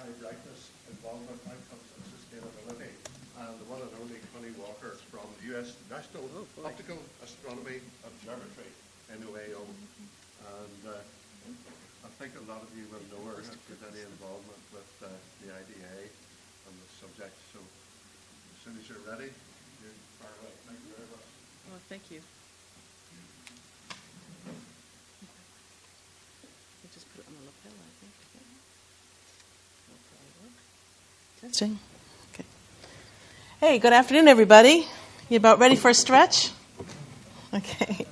sky brightness, involvement, outcomes, and sustainability. And the one and only Connie Walker from the U.S. National Optical Astronomy Observatory, NOAO. And I think a lot of you will know her if there's any involvement with the IDA on the subject. So as soon as you're ready, you're far away. Thank you very much. Well, thank you. Just put it on the lapel, I think. Testing. Okay. Hey, good afternoon, everybody. You about ready for a stretch? Okay.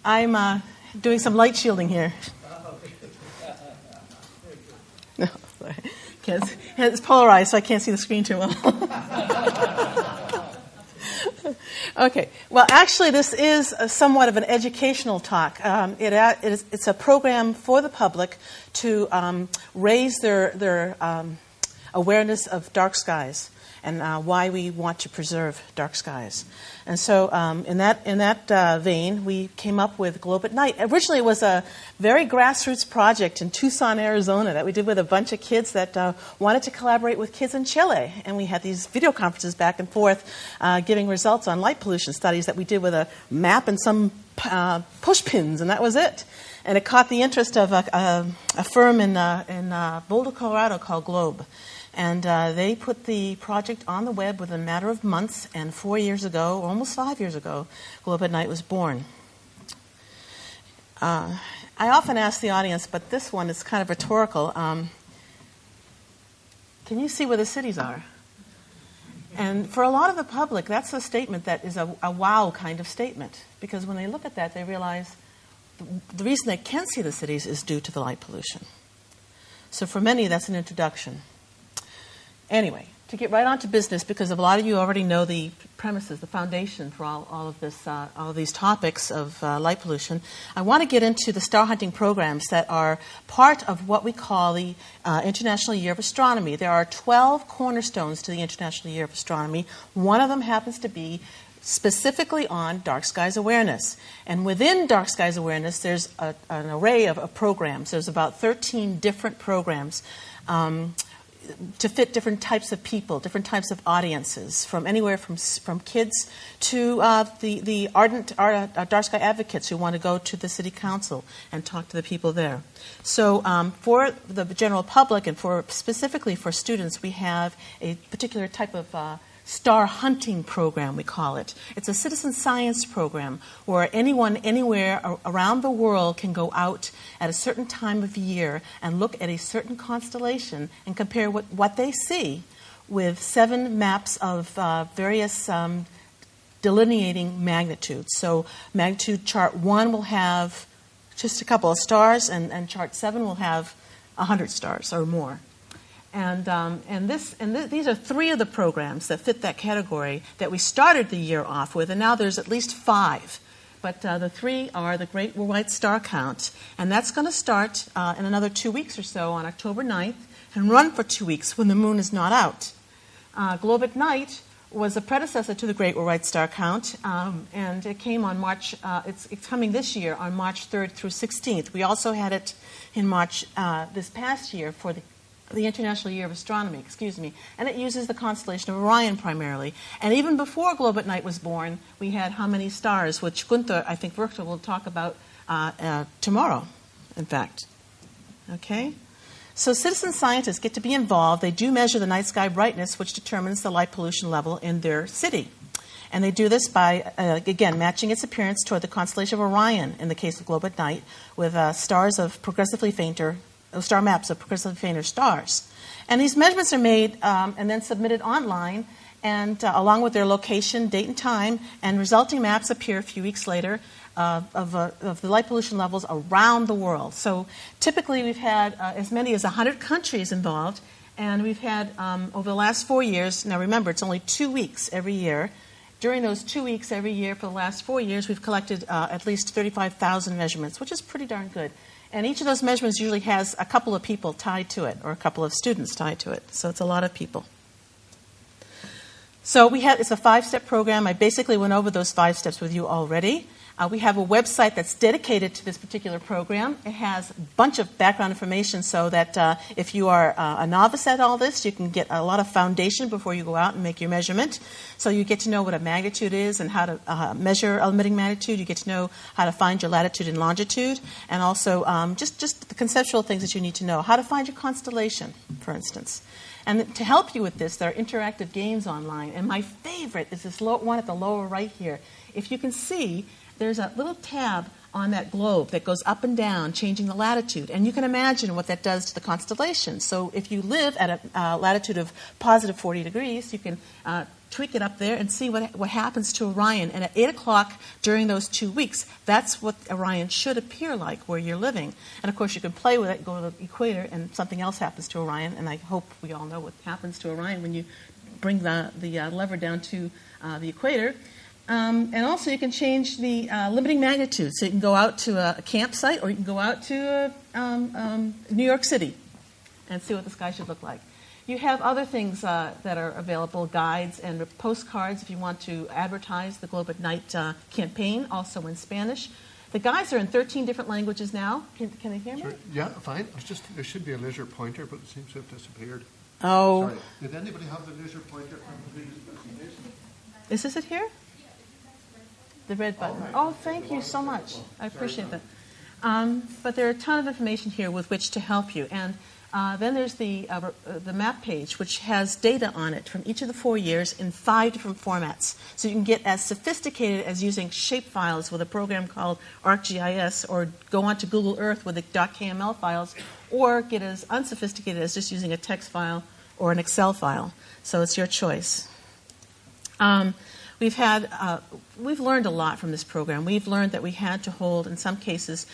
I'm doing some light shielding here. No, sorry. It's polarized, so I can't see the screen too well. Okay. Well, actually, this is somewhat of an educational talk. It's a program for the public to raise their awareness of dark skies and why we want to preserve dark skies. And so in that vein, we came up with Globe at Night. Originally, it was a very grassroots project in Tucson, Arizona that we did with a bunch of kids that wanted to collaborate with kids in Chile. And we had these video conferences back and forth giving results on light pollution studies that we did with a map and some push pins, and that was it. And it caught the interest of a firm in Boulder, Colorado called Globe. And they put the project on the web within a matter of months, and 4 years ago, or almost 5 years ago, Globe at Night was born. I often ask the audience, but this one is kind of rhetorical. Can you see where the cities are? And for a lot of the public, that's a statement that is a wow kind of statement, because when they look at that, they realize the reason they can't see the cities is due to the light pollution. So for many, that's an introduction. Anyway, to get right on to business, because a lot of you already know the premises, the foundation for all of these topics of light pollution, I want to get into the star hunting programs that are part of what we call the International Year of Astronomy. There are 12 cornerstones to the International Year of Astronomy. One of them happens to be specifically on dark skies awareness. And within dark skies awareness, there's an array of programs. There's about 13 different programs to fit different types of people, different types of audiences, from anywhere from kids to the ardent dark sky advocates who want to go to the city council and talk to the people there. So for the general public and specifically for students, we have a particular type of star hunting program, we call it. It's a citizen science program where anyone, anywhere around the world can go out at a certain time of year and look at a certain constellation and compare what they see with 7 maps of various delineating magnitudes. So magnitude chart 1 will have just a couple of stars, and chart 7 will have 100 stars or more. And these are 3 of the programs that fit that category that we started the year off with, and now there's at least 5. But the 3 are the Great White Star Count, and that's going to start in another 2 weeks or so on October 9th and run for 2 weeks when the moon is not out. Globe at Night was a predecessor to the Great White Star Count, and it came on March. It's coming this year on March 3rd through 16th. We also had it in March this past year for the International Year of Astronomy, and it uses the constellation of Orion primarily. And even before Globe at Night was born, we had How Many Stars, which Gunther, I think Virgil will talk about tomorrow, in fact. Okay? So citizen scientists get to be involved. They do measure the night sky brightness, which determines the light pollution level in their city. And they do this by, again, matching its appearance toward the constellation of Orion, in the case of Globe at Night, with stars of progressively fainter star maps of progressively fainter stars. And these measurements are made and then submitted online, and along with their location, date, and time, and resulting maps appear a few weeks later of the light pollution levels around the world. So typically we've had as many as 100 countries involved, and we've had over the last 4 years, now remember it's only 2 weeks every year. During those 2 weeks every year for the last 4 years, we've collected at least 35,000 measurements, which is pretty darn good. And each of those measurements usually has a couple of people tied to it, or a couple of students tied to it. So it's a lot of people. So it's a 5-step program. I basically went over those 5 steps with you already. We have a website that's dedicated to this particular program. It has a bunch of background information so that if you are a novice at all this, you can get a lot of foundation before you go out and make your measurement. So you get to know what a magnitude is and how to measure a limiting magnitude. You get to know how to find your latitude and longitude, and also just the conceptual things that you need to know. How to find your constellation, for instance. And to help you with this, there are interactive games online. And my favorite is this one at the lower right here. If you can see, there's a little tab on that globe that goes up and down, changing the latitude. And you can imagine what that does to the constellation. So if you live at a latitude of positive 40 degrees, you can tweak it up there and see what happens to Orion. And at 8 o'clock during those 2 weeks, that's what Orion should appear like where you're living. And, of course, you can play with it, go to the equator, and something else happens to Orion. And I hope we all know what happens to Orion when you bring the lever down to the equator. And also you can change the limiting magnitude. So you can go out to a campsite, or you can go out to New York City and see what the sky should look like. You have other things that are available, guides and postcards if you want to advertise the Globe at Night campaign, also in Spanish. The guides are in 13 different languages now. Can they hear me? Sorry. Yeah, fine. There should be a laser pointer, but it seems to have disappeared. Oh. Sorry. Did anybody have the laser pointer from the previous presentation? Is this it here? The red button. Oh, thank you so much. I appreciate that. But there are a ton of information here with which to help you. And then there's the map page, which has data on it from each of the 4 years in 5 different formats. So you can get as sophisticated as using shapefiles with a program called ArcGIS, or go onto Google Earth with the .kml files, or get as unsophisticated as just using a text file or an Excel file. So it's your choice. We've learned a lot from this program. We've learned that we had to hold, in some cases,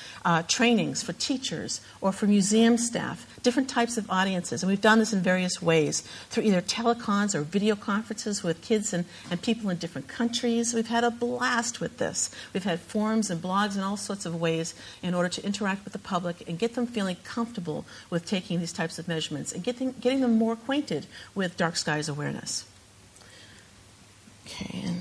trainings for teachers or for museum staff, different types of audiences. And we've done this in various ways, through either telecons or video conferences with kids and people in different countries. We've had a blast with this. We've had forums and blogs and all sorts of ways in order to interact with the public and get them feeling comfortable with taking these types of measurements and getting them more acquainted with dark skies awareness. Okay.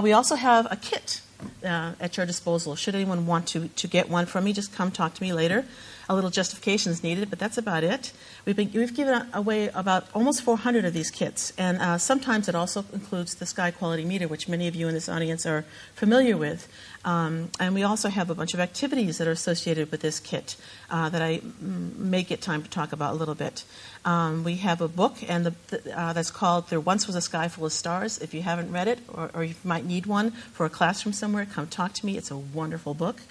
We also have a kit at your disposal. Should anyone want to get one from me, just come talk to me later. A little justification is needed, but that's about it. We've given away about almost 400 of these kits, and sometimes it also includes the sky quality meter, which many of you in this audience are familiar with. And we also have a bunch of activities that are associated with this kit that I may get time to talk about a little bit. We have a book and that's called There Once Was a Sky Full of Stars. If you haven't read it, or you might need one for a classroom somewhere, come talk to me. It's a wonderful book.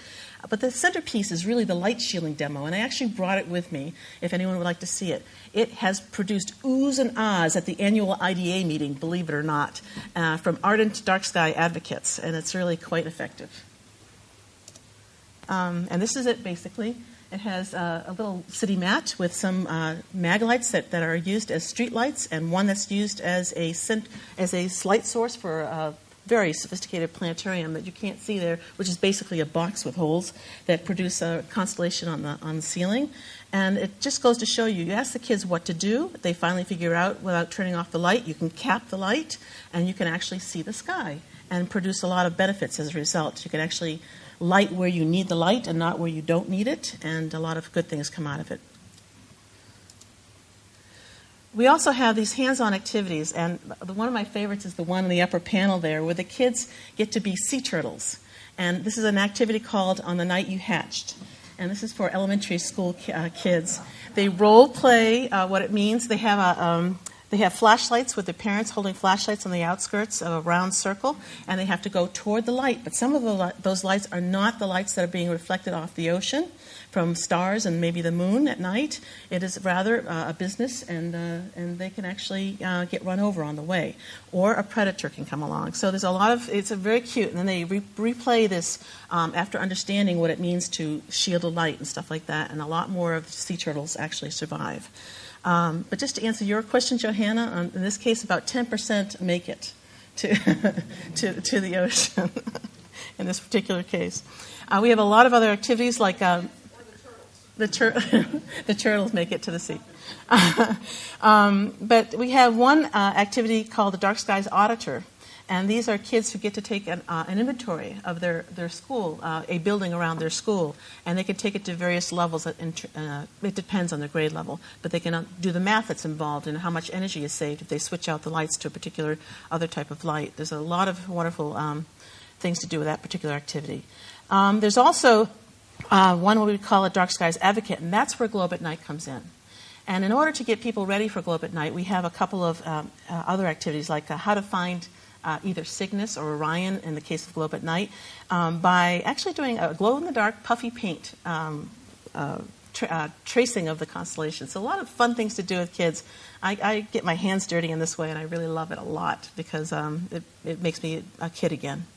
But the centerpiece is really the light shielding demo, and I actually brought it with me if anyone would like to see it. It has produced oohs and ahs at the annual IDA meeting, believe it or not, from ardent dark sky advocates, and it's really quite effective. And this is it, basically. It has a little city mat with some mag lights that are used as street lights, and one that's used as a light source for a very sophisticated planetarium that you can't see there, which is basically a box with holes that produce a constellation on the ceiling. And it just goes to show you ask the kids what to do. They finally figure out without turning off the light. You can cap the light, and you can actually see the sky and produce a lot of benefits as a result. You can actually light where you need the light and not where you don't need it, and a lot of good things come out of it. We also have these hands-on activities, and one of my favorites is the one in the upper panel there, where the kids get to be sea turtles. And this is an activity called On the Night You Hatched. And this is for elementary school kids. They role play what it means. They have flashlights with their parents holding flashlights on the outskirts of a round circle, and they have to go toward the light. But some of those lights are not the lights that are being reflected off the ocean from stars and maybe the moon at night. It is rather a business, and they can actually get run over on the way. Or a predator can come along. So there's a lot of, it's a very cute, and then they replay this after understanding what it means to shield a light and stuff like that, and a lot more of sea turtles actually survive. But just to answer your question, Johanna, in this case, about 10% make it to the ocean in this particular case. We have a lot of other activities like... The turtles make it to the sea. But we have one activity called the Dark Skies Auditor. And these are kids who get to take an inventory of their school, a building around their school. And they can take it to various levels. It depends on their grade level. But they can do the math that's involved and how much energy is saved if they switch out the lights to a particular other type of light. There's a lot of wonderful things to do with that particular activity. There's also one what we call a Dark Skies Advocate, and that's where Globe at Night comes in. And in order to get people ready for Globe at Night, we have a couple of other activities, like how to find either Cygnus or Orion in the case of Globe at Night, by actually doing a glow-in-the-dark puffy paint tracing of the constellations. So a lot of fun things to do with kids. I get my hands dirty in this way, and I really love it a lot because it makes me a kid again.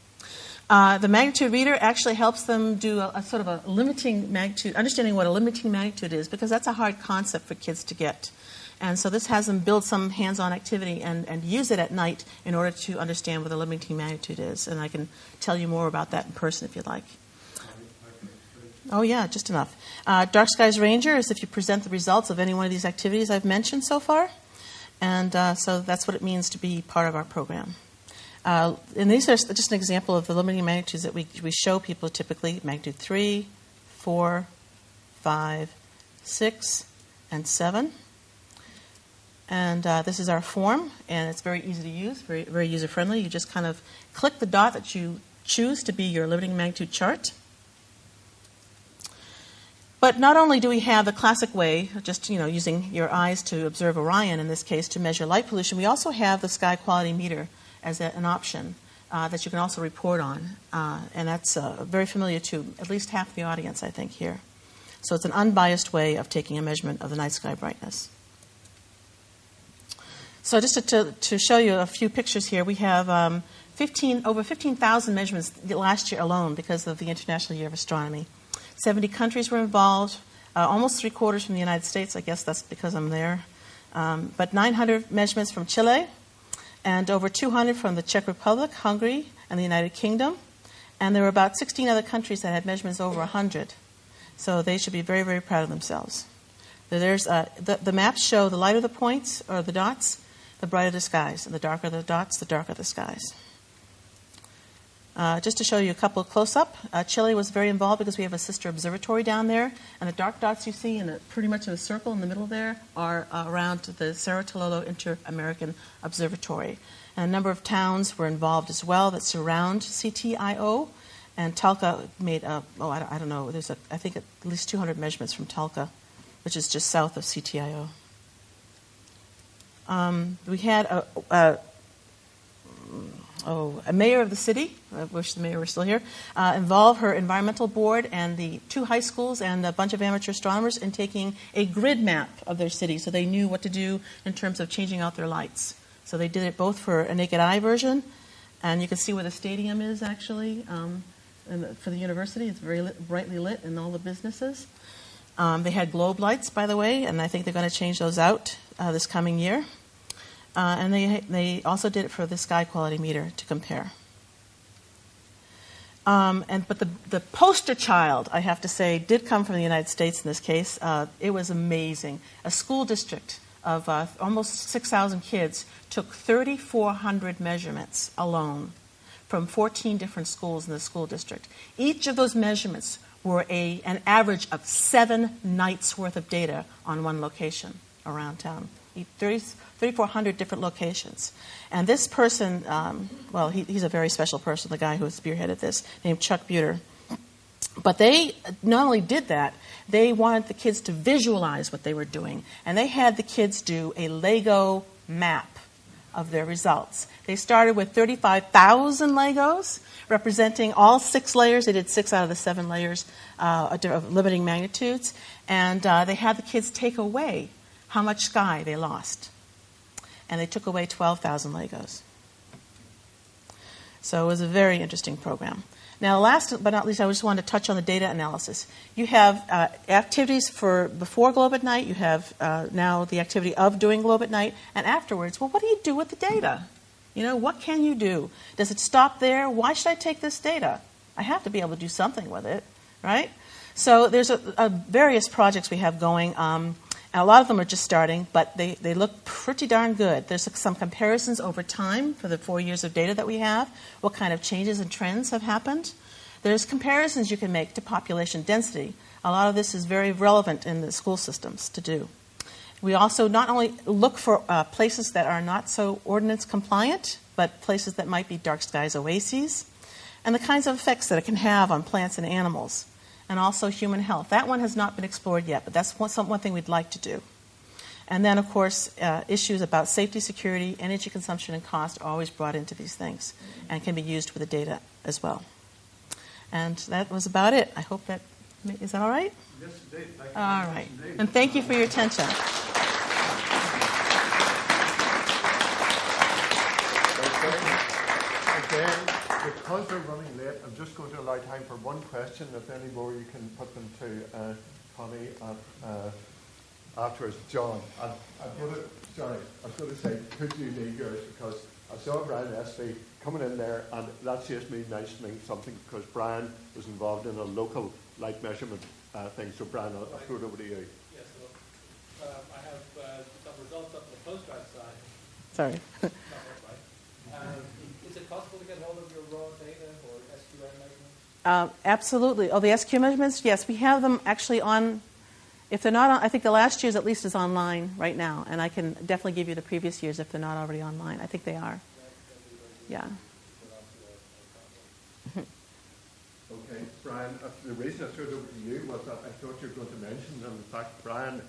The magnitude reader actually helps them do a sort of a limiting magnitude, understanding what a limiting magnitude is, because that's a hard concept for kids to get. And so this has them build some hands-on activity and use it at night in order to understand what the limiting magnitude is. And I can tell you more about that in person if you'd like. Oh, yeah, just enough. Dark Skies Ranger is if you present the results of any one of these activities I've mentioned so far. And so that's what it means to be part of our program. And these are just an example of the limiting magnitudes that we show people typically: magnitude 3, 4, 5, 6, and 7. And this is our form, and it's very easy to use, very, very user-friendly. You just kind of click the dot that you choose to be your limiting magnitude chart. But not only do we have the classic way, just using your eyes to observe Orion, in this case, to measure light pollution, we also have the sky quality meter as an option that you can also report on. And that's very familiar to at least half the audience, I think, here. So it's an unbiased way of taking a measurement of the night sky brightness. So just to show you a few pictures here, we have over 15,000 measurements last year alone because of the International Year of Astronomy. 70 countries were involved, almost 3/4 from the United States. I guess that's because I'm there. But 900 measurements from Chile, and over 200 from the Czech Republic, Hungary, and the United Kingdom. And there were about 16 other countries that had measurements over 100. So they should be very, very proud of themselves. There's the maps show the lighter the points or the dots, the brighter the skies. And the darker the dots, the darker the skies. Just to show you a couple close-up, Chile was very involved because we have a sister observatory down there, and the dark dots you see pretty much in a circle in the middle there are around the Cerro Tololo Inter-American Observatory. And a number of towns were involved as well that surround CTIO, and Talca made I don't know, there's I think at least 200 measurements from Talca, which is just south of CTIO. We had a mayor of the city, I wish the mayor were still here, involve her environmental board and the 2 high schools and a bunch of amateur astronomers in taking a grid map of their city so they knew what to do in terms of changing out their lights. So they did it both for a naked eye version, and you can see where the stadium is actually for the university. It's very brightly lit in all the businesses. They had globe lights, by the way, and I think they're going to change those out this coming year. And they also did it for the sky quality meter to compare. But the poster child, I have to say, did come from the United States in this case. It was amazing. A school district of almost 6,000 kids took 3,400 measurements alone from 14 different schools in the school district. Each of those measurements were an average of 7 nights' worth of data on one location around town. 3,400 different locations. And this person, he's a very special person, the guy who spearheaded this, named Chuck Buter. But they not only did that, they wanted the kids to visualize what they were doing. And they had the kids do a Lego map of their results. They started with 35,000 Legos, representing all 6 layers. They did 6 out of the 7 layers of limiting magnitudes. And they had the kids take away how much sky they lost. And they took away 12,000 Legos. So it was a very interesting program. Now, last but not least, I just wanted to touch on the data analysis. You have activities for before Globe at Night. You have now the activity of doing Globe at Night. And afterwards, well, what do you do with the data? What can you do? Does it stop there? Why should I take this data? I have to be able to do something with it, right? So there's various projects we have going. And a lot of them are just starting, but they look pretty darn good. There's some comparisons over time for the 4 years of data that we have, what kind of changes and trends have happened. There's comparisons you can make to population density. A lot of this is very relevant in the school systems to do. We also not only look for places that are not so ordinance compliant, but places that might be dark skies oases, and the kinds of effects that it can have on plants and animals, and also human health. That one has not been explored yet, but that's one thing we'd like to do. And then, of course, issues about safety, security, energy consumption, and cost are always brought into these things and can be used with the data as well. And that was about it. I hope that, is that all right? Yes, indeed. Thank you. All right. And thank you for your attention. Again, because we're running late, I'm just going to allow time for one question. If any more, you can put them to Connie afterwards. John, I was going to say, could you leave yours? Because I saw Brian Espy coming in there, and that just made nice to me something, because Brian was involved in a local light measurement thing. So, Brian, I'll throw it over to you. Yes, well, I have some results up on the postgrad side. Sorry. Not right. Is it possible to get hold of your raw data or SQM measurements? Absolutely. Oh, the SQ measurements? Yes, we have them actually on. If they're not on, I think the last year's at least is online right now, and I can definitely give you the previous years if they're not already online. I think they are. Yeah. Okay, Brian, the reason I threw it over to you was that I thought you were going to mention, and in fact, Brian,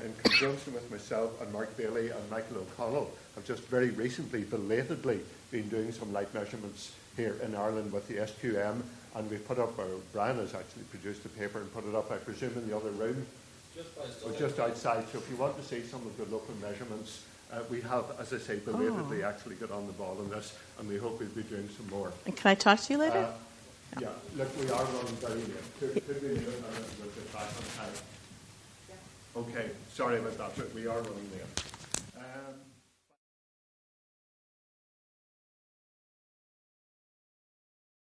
in conjunction with myself and Mark Bailey and Michael O'Connell, have just very recently, belatedly, been doing some light measurements here in Ireland with the SQM, and we've put up, or Brian has actually produced a paper and put it up, I presume, in the other room, just outside. So if you want to see some of the local measurements, we have, as I say, belatedly actually got on the ball on this, and we hope we'll be doing some more. And can I talk to you later? Yeah, look, we are running very late. Could we leave it and we'll get back on time? Okay, sorry about that, but we are running late.